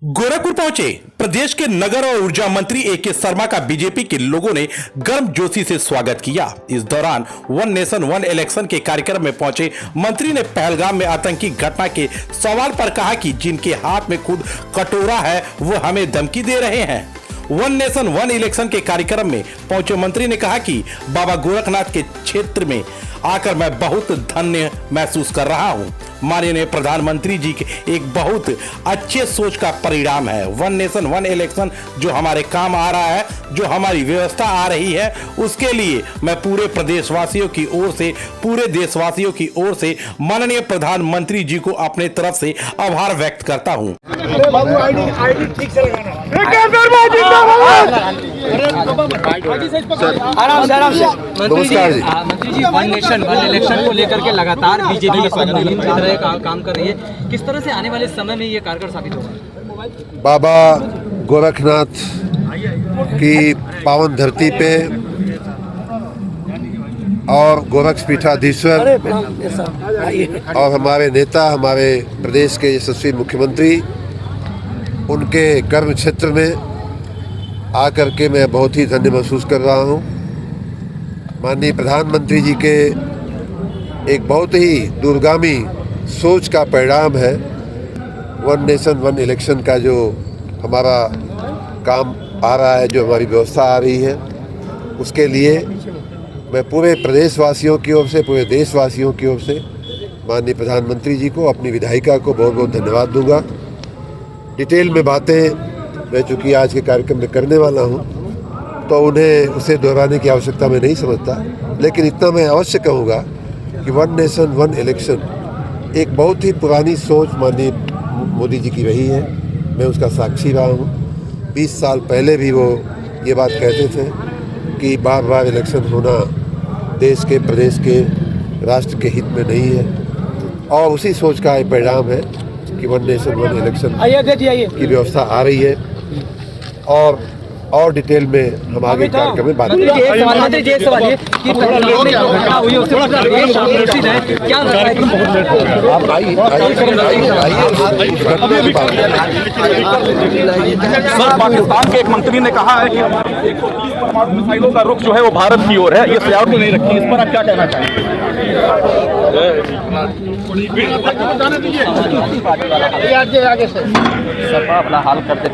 गोरखपुर पहुंचे प्रदेश के नगर और ऊर्जा मंत्री ए.के. शर्मा का बीजेपी के लोगों ने गर्मजोशी से स्वागत किया। इस दौरान वन नेशन वन इलेक्शन के कार्यक्रम में पहुंचे मंत्री ने पहलगाम में आतंकी घटना के सवाल पर कहा कि जिनके हाथ में खुद कटोरा है वो हमें धमकी दे रहे हैं। वन नेशन वन इलेक्शन के कार्यक्रम में पहुंचे मंत्री ने कहा कि बाबा गोरखनाथ के क्षेत्र में आकर मैं बहुत धन्य महसूस कर रहा हूं। माननीय प्रधानमंत्री जी के एक बहुत अच्छे सोच का परिणाम है। वन नेशन वन इलेक्शन जो हमारे काम आ रहा है, जो हमारी व्यवस्था आ रही है, उसके लिए मैं पूरे प्रदेशवासियों की ओर से, पूरे देशवासियों की ओर से माननीय प्रधानमंत्री जी को अपने तरफ से आभार व्यक्त करता हूं। मंत्री जी वन नेशन वन इलेक्शन को लेकर के लगातार बीजेपी काम कर रही है, किस तरह से आने वाले समय में ये कारगर साबित होगा? बाबा गोरखनाथ की पावन धरती पे और गोरक्षपीठाधीश्वर और हमारे नेता, हमारे प्रदेश के यशस्वी मुख्यमंत्री, उनके कर्म क्षेत्र में आकर के मैं बहुत ही धन्य महसूस कर रहा हूँ। माननीय प्रधानमंत्री जी के एक बहुत ही दूरगामी सोच का परिणाम है वन नेशन वन इलेक्शन का जो हमारा काम आ रहा है, जो हमारी व्यवस्था आ रही है। उसके लिए मैं पूरे प्रदेशवासियों की ओर से, पूरे देशवासियों की ओर से माननीय प्रधानमंत्री जी को, अपनी विधायिका को बहुत बहुत धन्यवाद दूंगा। डिटेल में बातें मैं चूँकि आज के कार्यक्रम में करने वाला हूँ तो उन्हें उसे दोहराने की आवश्यकता मैं नहीं समझता, लेकिन इतना मैं अवश्य कहूँगा कि वन नेशन वन इलेक्शन एक बहुत ही पुरानी सोच माननीय मोदी जी की रही है। मैं उसका साक्षी रहा हूँ। 20 साल पहले भी वो ये बात कहते थे कि बार बार इलेक्शन होना देश के, प्रदेश के, राष्ट्र के हित में नहीं है, और उसी सोच का एक परिणाम है कि वन नेशन वन इलेक्शन की व्यवस्था आ रही है। और डिटेल में हम आगे कार्यक्रम में बात करेंगे। सर, पाकिस्तान के एक मंत्री ने कहा है कि 130 परमाणु मिसाइलों का रुख जो है वो भारत की ओर है, ये सियार को नहीं रखी, इस पर आप क्या कहना चाहेंगे? सर अपना हाल करते